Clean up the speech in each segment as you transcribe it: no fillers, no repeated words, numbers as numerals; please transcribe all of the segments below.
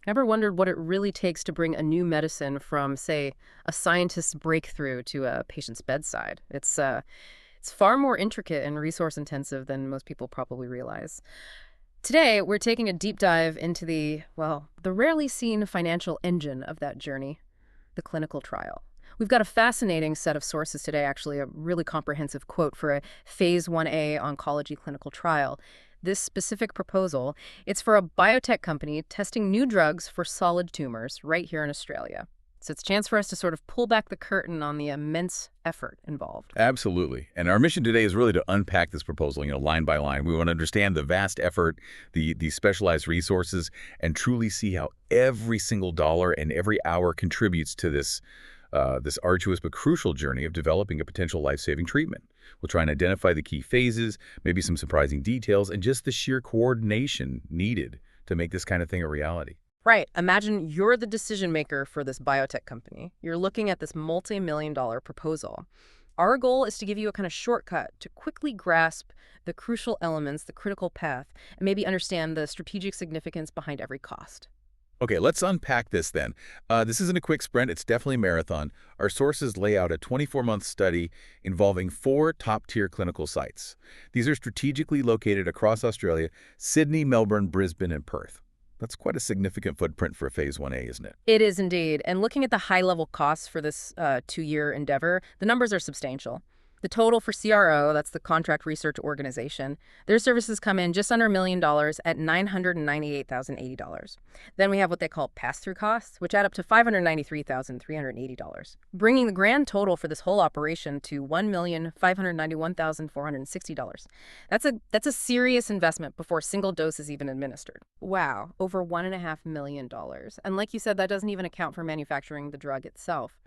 Ever wondered what it really takes to bring a new medicine from, say, a scientist's breakthrough to a patient's bedside? It's far more intricate and resource intensive than most people probably realize. Today, we're taking a deep dive into the rarely seen financial engine of that journey, the clinical trial. We've got a fascinating set of sources today, actually, a really comprehensive quote for a Phase 1A oncology clinical trial. This specific proposal, it's for a biotech company testing new drugs for solid tumors right here in Australia. So it's a chance for us to sort of pull back the curtain on the immense effort involved. Absolutely. And our mission today is really to unpack this proposal, line by line. We want to understand the vast effort, the specialized resources, and truly see how every single dollar and every hour contributes to this arduous but crucial journey of developing a potential life-saving treatment. We'll try and identify the key phases, maybe some surprising details, and just the sheer coordination needed to make this kind of thing a reality. Right. Imagine you're the decision maker for this biotech company. You're looking at this multi-million-dollar proposal. Our goal is to give you a kind of shortcut to quickly grasp the crucial elements, the critical path, and maybe understand the strategic significance behind every cost. Okay, let's unpack this then. This isn't a quick sprint, it's definitely a marathon. Our sources lay out a 24-month study involving 4 top-tier clinical sites. These are strategically located across Australia: Sydney, Melbourne, Brisbane, and Perth. That's quite a significant footprint for a Phase 1A, isn't it? It is indeed. And looking at the high-level costs for this 2-year endeavor, the numbers are substantial. The total for CRO, that's the Contract Research Organization, their services come in just under $1 million at $998,080. Then we have what they call pass-through costs, which add up to $593,380, bringing the grand total for this whole operation to $1,591,460. That's a serious investment before a single dose is even administered. Wow, over $1.5 million. And like you said, that doesn't even account for manufacturing the drug itself.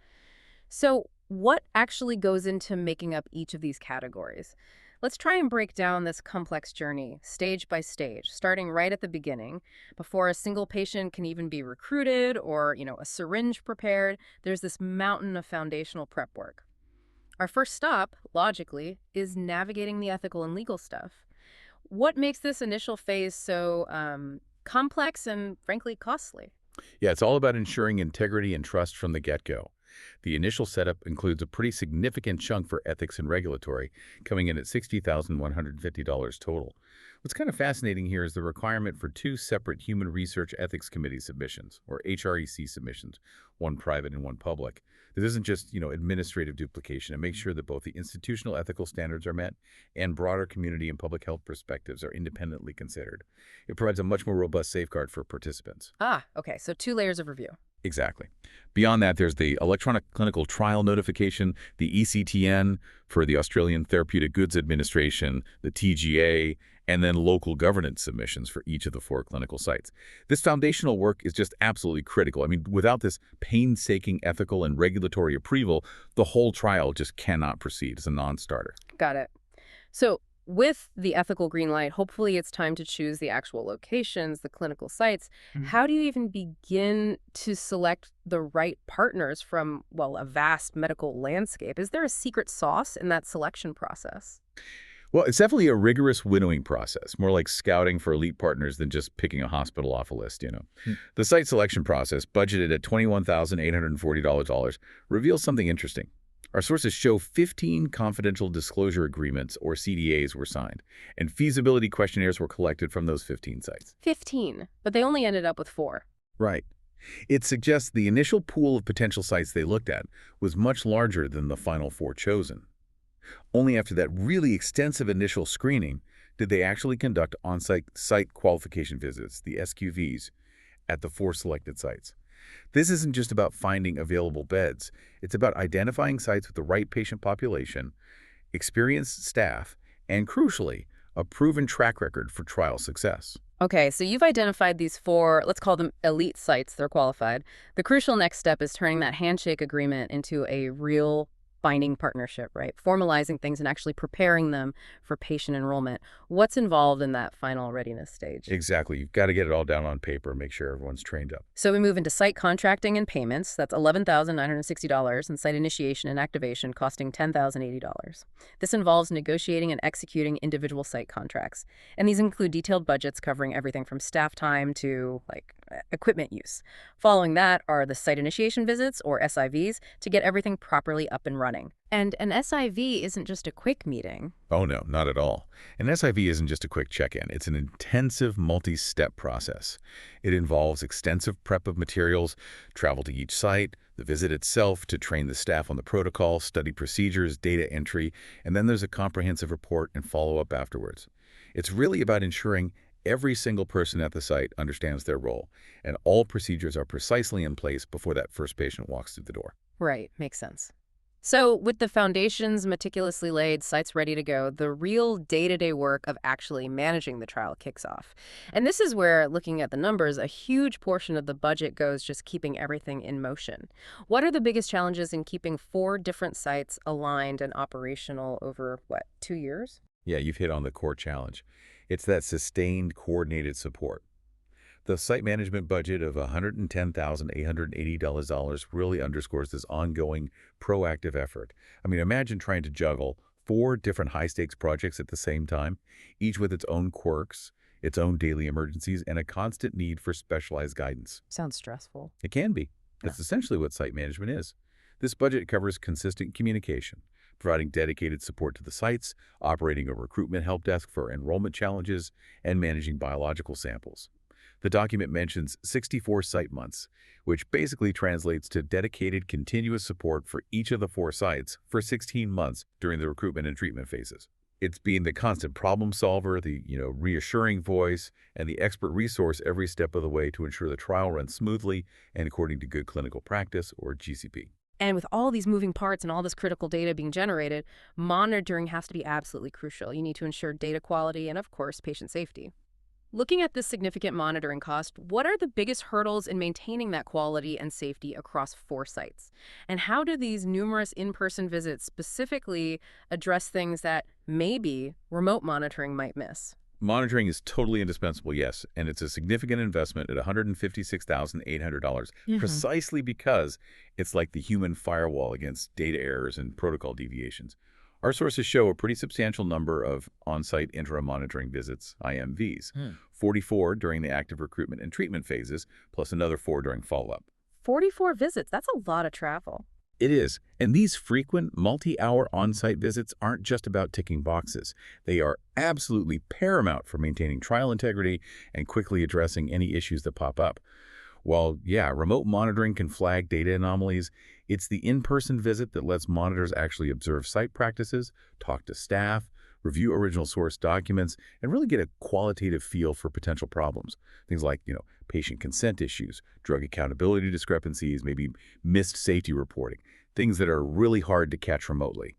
So what actually goes into making up each of these categories? Let's try and break down this complex journey stage by stage, starting right at the beginning. Before a single patient can even be recruited or, a syringe prepared, there's this mountain of foundational prep work. Our first stop, logically, is navigating the ethical and legal stuff. What makes this initial phase so complex and, frankly, costly? Yeah, it's all about ensuring integrity and trust from the get-go. The initial setup includes a pretty significant chunk for ethics and regulatory, coming in at $60,150 total. What's kind of fascinating here is the requirement for 2 separate Human Research Ethics Committee submissions, or HREC submissions, one private and one public. This isn't just, administrative duplication. It makes sure that both the institutional ethical standards are met and broader community and public health perspectives are independently considered. It provides a much more robust safeguard for participants. Okay, so 2 layers of review. Exactly. Beyond that, there's the Electronic Clinical Trial Notification, the ECTN for the Australian Therapeutic Goods Administration, the TGA, and then local governance submissions for each of the 4 clinical sites. This foundational work is just absolutely critical. I mean, without this painstaking ethical and regulatory approval, the whole trial just cannot proceed. It's a non-starter. Got it. So with the ethical green light, hopefully it's time to choose the actual locations, the clinical sites. How do you even begin to select the right partners from, a vast medical landscape? Is there a secret sauce in that selection process? Well, it's definitely a rigorous winnowing process, more like scouting for elite partners than just picking a hospital off a list. The site selection process, budgeted at $21,840, reveals something interesting. Our sources show 15 confidential disclosure agreements, or CDAs, were signed, and feasibility questionnaires were collected from those 15 sites. 15, but they only ended up with 4. Right. It suggests the initial pool of potential sites they looked at was much larger than the final 4 chosen. Only after that really extensive initial screening did they actually conduct on-site site qualification visits, the SQVs, at the 4 selected sites. This isn't just about finding available beds. It's about identifying sites with the right patient population, experienced staff, and crucially, a proven track record for trial success. Okay, so you've identified these 4, let's call them elite sites, they're qualified. The crucial next step is turning that handshake agreement into a real binding partnership, right? Formalizing things and actually preparing them for patient enrollment. What's involved in that final readiness stage? Exactly. You've got to get it all down on paper and make sure everyone's trained up. So we move into site contracting and payments. That's $11,960, and site initiation and activation costing $10,080. This involves negotiating and executing individual site contracts. And these include detailed budgets covering everything from staff time to equipment use. Following that are the site initiation visits, or SIVs, to get everything properly up and running. And an SIV isn't just a quick meeting. Oh, no, not at all. An SIV isn't just a quick check-in. It's an intensive multi-step process. It involves extensive prep of materials, travel to each site, the visit itself to train the staff on the protocol, study procedures, data entry, and then there's a comprehensive report and follow-up afterwards. It's really about ensuring every single person at the site understands their role, and all procedures are precisely in place before that first patient walks through the door. Right, makes sense. So with the foundations meticulously laid, sites ready to go, the real day-to-day work of actually managing the trial kicks off. And this is where, looking at the numbers, a huge portion of the budget goes just keeping everything in motion. What are the biggest challenges in keeping 4 different sites aligned and operational over, 2 years? Yeah, you've hit on the core challenge. It's that sustained, coordinated support. The site management budget of $110,880 really underscores this ongoing, proactive effort. I mean, imagine trying to juggle 4 different high-stakes projects at the same time, each with its own quirks, its own daily emergencies, and a constant need for specialized guidance. Sounds stressful. It can be. That's essentially what site management is. This budget covers consistent communication, providing dedicated support to the sites, operating a recruitment help desk for enrollment challenges, and managing biological samples. The document mentions 64 site months, which basically translates to dedicated continuous support for each of the 4 sites for 16 months during the recruitment and treatment phases. It's being the constant problem solver, the reassuring voice, and the expert resource every step of the way to ensure the trial runs smoothly and according to good clinical practice, or GCP. And with all these moving parts and all this critical data being generated, monitoring has to be absolutely crucial. You need to ensure data quality and, of course, patient safety. Looking at this significant monitoring cost, what are the biggest hurdles in maintaining that quality and safety across 4 sites? And how do these numerous in-person visits specifically address things that maybe remote monitoring might miss? Monitoring is totally indispensable, yes, and it's a significant investment at $156,800, precisely because it's like the human firewall against data errors and protocol deviations. Our sources show a pretty substantial number of on-site interim monitoring visits, IMVs, 44 during the active recruitment and treatment phases, plus another 4 during follow-up. 44 visits, that's a lot of travel. It is, and these frequent multi-hour on-site visits aren't just about ticking boxes. They are absolutely paramount for maintaining trial integrity and quickly addressing any issues that pop up. While, remote monitoring can flag data anomalies, it's the in-person visit that lets monitors actually observe site practices, talk to staff, review original source documents, and really get a qualitative feel for potential problems. Things like, patient consent issues, drug accountability discrepancies, maybe missed safety reporting, things that are really hard to catch remotely.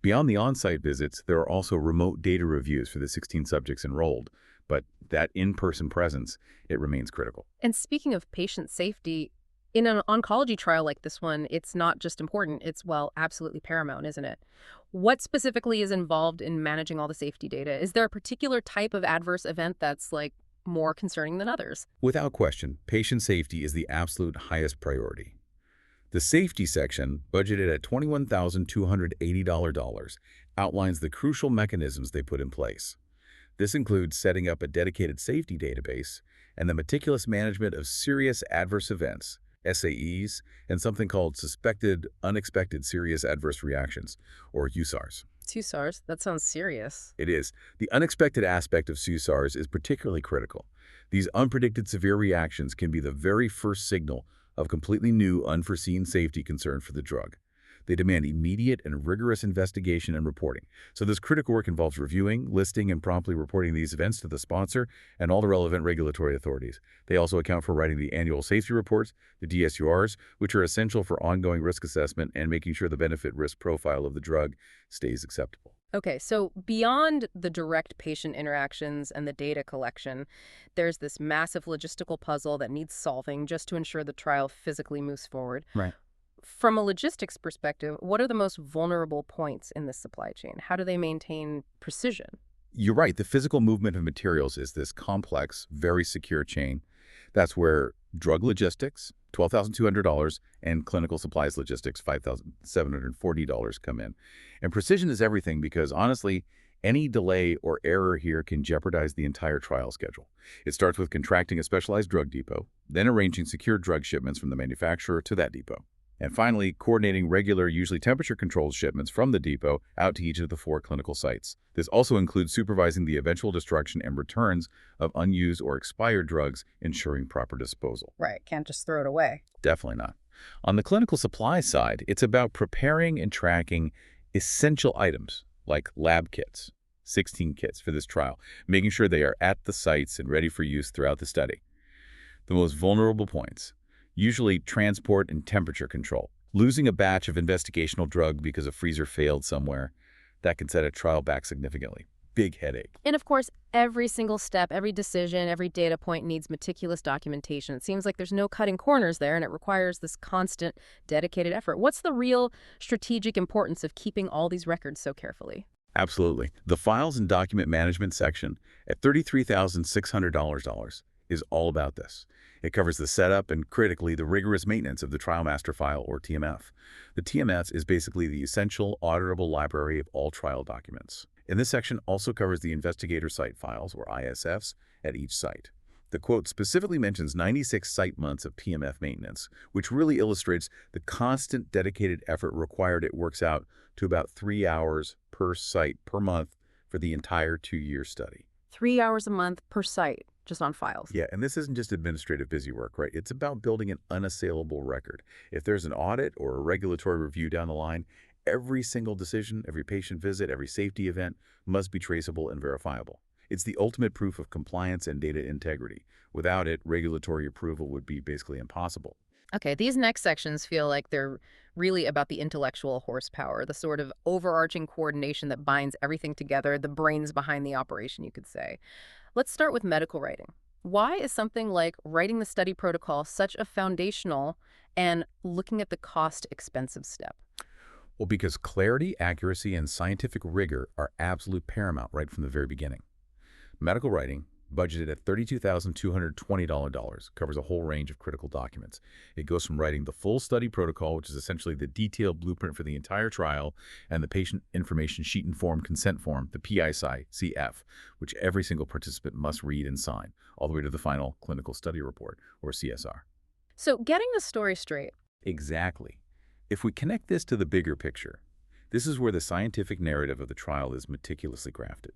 Beyond the on-site visits, there are also remote data reviews for the 16 subjects enrolled. But that in-person presence, it remains critical. And speaking of patient safety, in an oncology trial like this one, it's not just important, it's, absolutely paramount, isn't it? What specifically is involved in managing all the safety data? Is there a particular type of adverse event that's, more concerning than others? Without question, patient safety is the absolute highest priority. The safety section, budgeted at $21,280, outlines the crucial mechanisms they put in place. This includes setting up a dedicated safety database and the meticulous management of serious adverse events, SAEs, and something called Suspected Unexpected Serious Adverse Reactions, or USARs. SARS? That sounds serious. It is. The unexpected aspect of SARS is particularly critical. These unpredicted severe reactions can be the very first signal of completely new, unforeseen safety concern for the drug. They demand immediate and rigorous investigation and reporting. So this critical work involves reviewing, listing, and promptly reporting these events to the sponsor and all the relevant regulatory authorities. They also account for writing the annual safety reports, the DSURs, which are essential for ongoing risk assessment and making sure the benefit-risk profile of the drug stays acceptable. Okay, so beyond the direct patient interactions and the data collection, there's this massive logistical puzzle that needs solving just to ensure the trial physically moves forward. Right. From a logistics perspective, what are the most vulnerable points in this supply chain? How do they maintain precision? You're right. The physical movement of materials is this complex, very secure chain. That's where drug logistics, $12,200, and clinical supplies logistics, $5,740 come in. And precision is everything because, honestly, any delay or error here can jeopardize the entire trial schedule. It starts with contracting a specialized drug depot, then arranging secure drug shipments from the manufacturer to that depot. And finally, coordinating regular, usually temperature-controlled shipments from the depot out to each of the 4 clinical sites. This also includes supervising the eventual destruction and returns of unused or expired drugs, ensuring proper disposal. Right, can't just throw it away. Definitely not. On the clinical supply side, it's about preparing and tracking essential items like lab kits, 16 kits for this trial, making sure they are at the sites and ready for use throughout the study. The most vulnerable points, usually transport and temperature control. Losing a batch of investigational drug because a freezer failed somewhere, that can set a trial back significantly. Big headache. And of course, every single step, every decision, every data point needs meticulous documentation. It seems like there's no cutting corners there, and it requires this constant, dedicated effort. What's the real strategic importance of keeping all these records so carefully? Absolutely. The Files and Document Management section at $33,600 is all about this. It covers the setup and, critically, the rigorous maintenance of the Trial Master File, or TMF. The TMF is basically the essential, auditable library of all trial documents. And this section also covers the investigator site files, or ISFs, at each site. The quote specifically mentions 96 site months of PMF maintenance, which really illustrates the constant dedicated effort required. It works out to about 3 hours per site per month for the entire 2-year study. 3 hours a month per site, just on files. Yeah, and this isn't just administrative busy work, right? It's about building an unassailable record. If there's an audit or a regulatory review down the line, every single decision, every patient visit, every safety event must be traceable and verifiable. It's the ultimate proof of compliance and data integrity. Without it, regulatory approval would be basically impossible. Okay, these next sections feel like they're really about the intellectual horsepower, the sort of overarching coordination that binds everything together, the brains behind the operation, you could say. Let's start with medical writing. Why is something like writing the study protocol such a foundational and looking at the cost expensive step? Well, because clarity, accuracy, and scientific rigor are absolute paramount right from the very beginning. Medical writing, budgeted at $32,220, covers a whole range of critical documents. It goes from writing the full study protocol, which is essentially the detailed blueprint for the entire trial, and the patient information sheet and form consent form, the PICF, which every single participant must read and sign, all the way to the final clinical study report, or CSR. So getting the story straight. Exactly. If we connect this to the bigger picture, this is where the scientific narrative of the trial is meticulously crafted.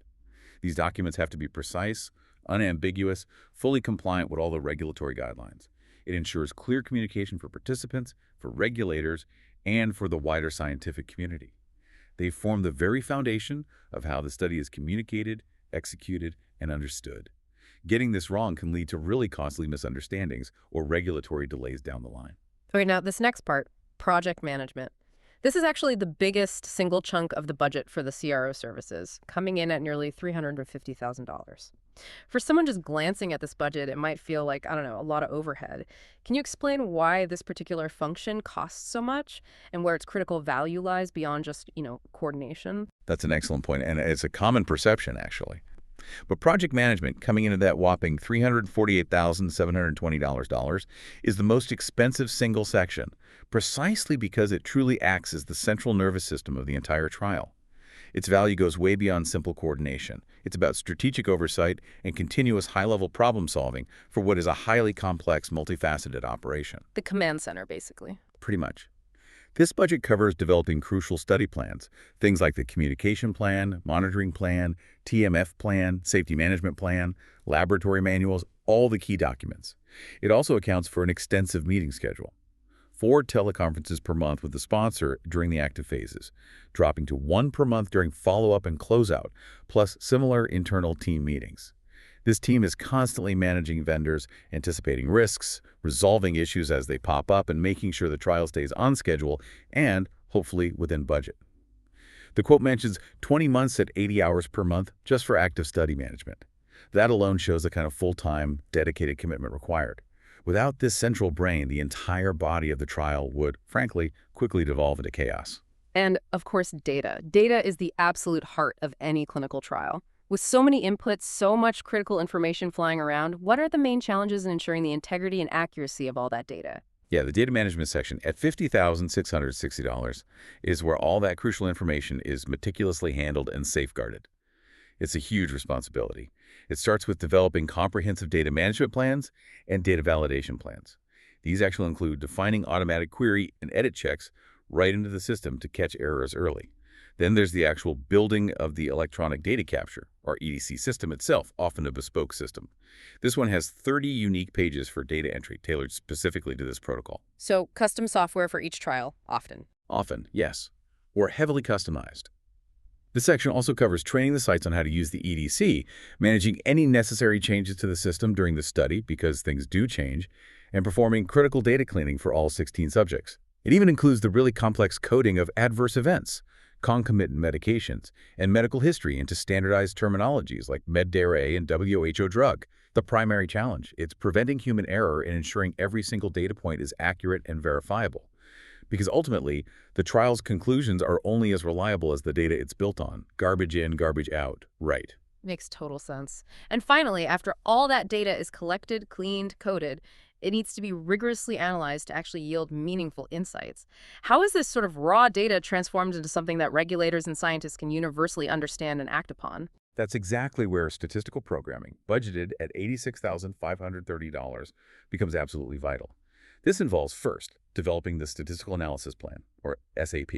These documents have to be precise, unambiguous, fully compliant with all the regulatory guidelines. It ensures clear communication for participants, for regulators, and for the wider scientific community. They form the very foundation of how the study is communicated, executed, and understood. Getting this wrong can lead to really costly misunderstandings or regulatory delays down the line. Okay, now this next part, project management. This is actually the biggest single chunk of the budget for the CRO services, coming in at nearly $350,000. For someone just glancing at this budget, it might feel like, I don't know, a lot of overhead. Can you explain why this particular function costs so much and where its critical value lies beyond just, coordination? That's an excellent point, and it's a common perception, actually. But project management, coming into that whopping $348,720, is the most expensive single section, precisely because it truly acts as the central nervous system of the entire trial. Its value goes way beyond simple coordination. It's about strategic oversight and continuous high-level problem-solving for what is a highly complex, multifaceted operation. The command center, basically. Pretty much. This budget covers developing crucial study plans, things like the communication plan, monitoring plan, TMF plan, safety management plan, laboratory manuals, all the key documents. It also accounts for an extensive meeting schedule. 4 teleconferences per month with the sponsor during the active phases, dropping to 1 per month during follow-up and closeout, plus similar internal team meetings. This team is constantly managing vendors, anticipating risks, resolving issues as they pop up, and making sure the trial stays on schedule and, hopefully, within budget. The quote mentions 20 months at 80 hours per month just for active study management. That alone shows the kind of full-time, dedicated commitment required. Without this central brain, the entire body of the trial would, frankly, quickly devolve into chaos. And, of course, data. Data is the absolute heart of any clinical trial. With so many inputs, so much critical information flying around, what are the main challenges in ensuring the integrity and accuracy of all that data? Yeah, the data management section at $50,660 is where all that crucial information is meticulously handled and safeguarded. It's a huge responsibility. It starts with developing comprehensive data management plans and data validation plans. These actually include defining automatic query and edit checks right into the system to catch errors early. Then there's the actual building of the electronic data capture, or EDC system itself, often a bespoke system. This one has 30 unique pages for data entry tailored specifically to this protocol. So, custom software for each trial, often. Often, yes, or heavily customized. This section also covers training the sites on how to use the EDC, managing any necessary changes to the system during the study, because things do change, and performing critical data cleaning for all 16 subjects. It even includes the really complex coding of adverse events, concomitant medications, and medical history into standardized terminologies like Med-Dare and WHO drug. The primary challenge, it's preventing human error and ensuring every single data point is accurate and verifiable. Because ultimately, the trial's conclusions are only as reliable as the data it's built on. Garbage in, garbage out. Right. Makes total sense. And finally, after all that data is collected, cleaned, coded, it needs to be rigorously analyzed to actually yield meaningful insights. How is this sort of raw data transformed into something that regulators and scientists can universally understand and act upon? That's exactly where statistical programming, budgeted at $86,530, becomes absolutely vital. This involves, first, developing the Statistical Analysis Plan, or SAP.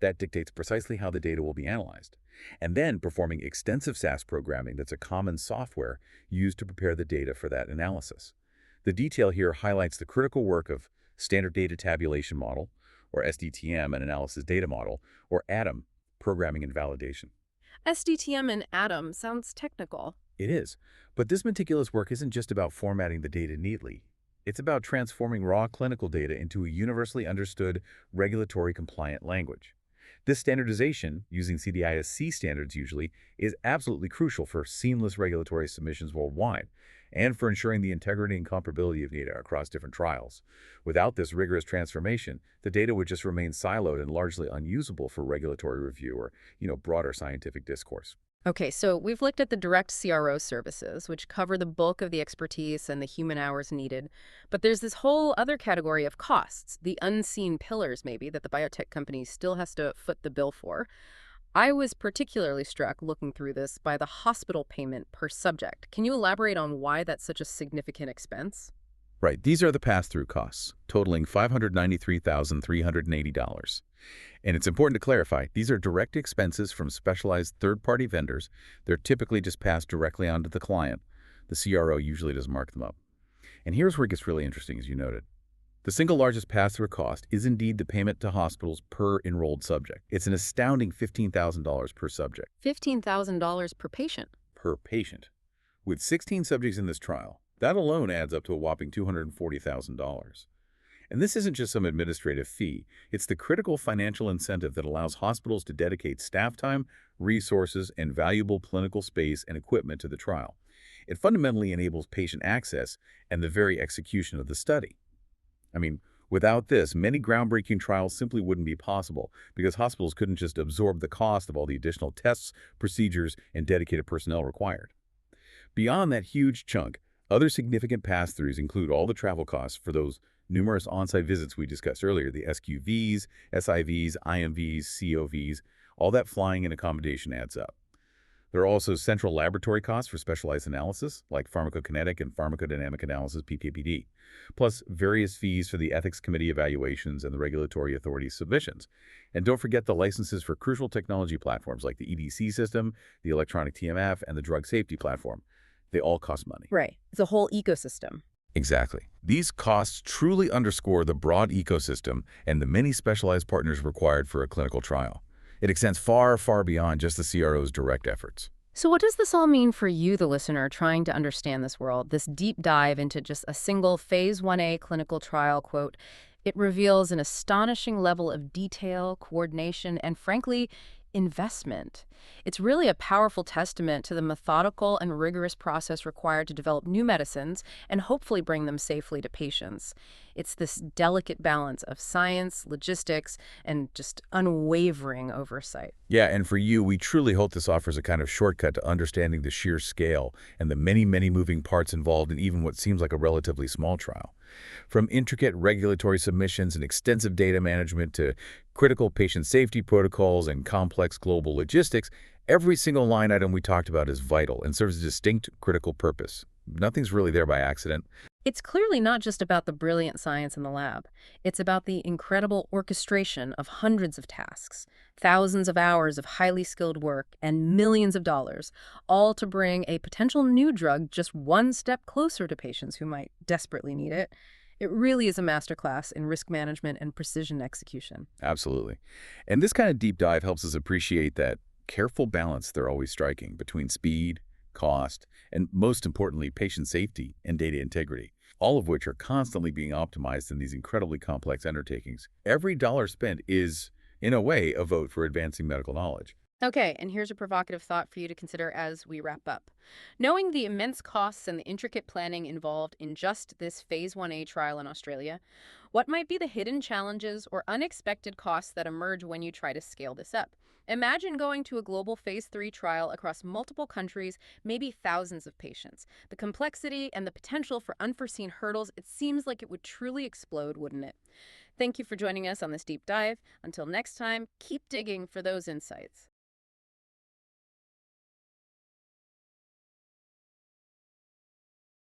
That dictates precisely how the data will be analyzed. And then performing extensive SAS programming that's a common software used to prepare the data for that analysis. The detail here highlights the critical work of Standard Data Tabulation Model, or SDTM, and Analysis Data Model, or ADAM, Programming and Validation. SDTM and ADAM sounds technical. It is, but this meticulous work isn't just about formatting the data neatly. It's about transforming raw clinical data into a universally understood, regulatory compliant language. This standardization, using CDISC standards usually, is absolutely crucial for seamless regulatory submissions worldwide, and for ensuring the integrity and comparability of data across different trials. Without this rigorous transformation, the data would just remain siloed and largely unusable for regulatory review or, broader scientific discourse. Okay, so we've looked at the direct CRO services, which cover the bulk of the expertise and the human hours needed. But there's this whole other category of costs, the unseen pillars maybe, that the biotech company still has to foot the bill for. I was particularly struck looking through this by the hospital payment per subject. Can you elaborate on why that's such a significant expense? Right, these are the pass-through costs, totaling $593,380. And it's important to clarify, these are direct expenses from specialized third-party vendors. They're typically just passed directly onto the client. The CRO usually doesn't mark them up. And here's where it gets really interesting, as you noted. The single largest pass-through cost is indeed the payment to hospitals per enrolled subject. It's an astounding $15,000 per subject. $15,000 per patient. Per patient. With 16 subjects in this trial, that alone adds up to a whopping $240,000. And this isn't just some administrative fee. It's the critical financial incentive that allows hospitals to dedicate staff time, resources, and valuable clinical space and equipment to the trial. It fundamentally enables patient access and the very execution of the study. I mean, without this, many groundbreaking trials simply wouldn't be possible because hospitals couldn't just absorb the cost of all the additional tests, procedures, and dedicated personnel required. Beyond that huge chunk, other significant pass-throughs include all the travel costs for those numerous on-site visits we discussed earlier, the SQVs, SIVs, IMVs, COVs, all that flying and accommodation adds up. There are also central laboratory costs for specialized analysis, like pharmacokinetic and pharmacodynamic analysis, PK/PD, plus various fees for the ethics committee evaluations and the regulatory authority submissions. And don't forget the licenses for crucial technology platforms like the EDC system, the electronic TMF, and the drug safety platform. They all cost money. Right. It's a whole ecosystem. Exactly. These costs truly underscore the broad ecosystem and the many specialized partners required for a clinical trial. It extends far, far beyond just the CRO's direct efforts. So what does this all mean for you, the listener, trying to understand this world, this deep dive into just a single Phase 1A clinical trial, quote? It reveals an astonishing level of detail, coordination, and frankly, investment. It's really a powerful testament to the methodical and rigorous process required to develop new medicines and hopefully bring them safely to patients. It's this delicate balance of science, logistics, and just unwavering oversight. Yeah, and for you, we truly hope this offers a kind of shortcut to understanding the sheer scale and the many, many moving parts involved in even what seems like a relatively small trial. From intricate regulatory submissions and extensive data management to critical patient safety protocols and complex global logistics, every single line item we talked about is vital and serves a distinct critical purpose. Nothing's really there by accident. It's clearly not just about the brilliant science in the lab. It's about the incredible orchestration of hundreds of tasks, thousands of hours of highly skilled work, and millions of dollars, all to bring a potential new drug just one step closer to patients who might desperately need it. It really is a masterclass in risk management and precision execution. Absolutely. And this kind of deep dive helps us appreciate that careful balance they're always striking between speed, cost, and most importantly, patient safety and data integrity, all of which are constantly being optimized in these incredibly complex undertakings. Every dollar spent is, in a way, a vote for advancing medical knowledge. Okay, and here's a provocative thought for you to consider as we wrap up. Knowing the immense costs and the intricate planning involved in just this Phase 1A trial in Australia, what might be the hidden challenges or unexpected costs that emerge when you try to scale this up? Imagine going to a global Phase 3 trial across multiple countries, maybe thousands of patients. The complexity and the potential for unforeseen hurdles, it seems like it would truly explode, wouldn't it? Thank you for joining us on this deep dive. Until next time, keep digging for those insights.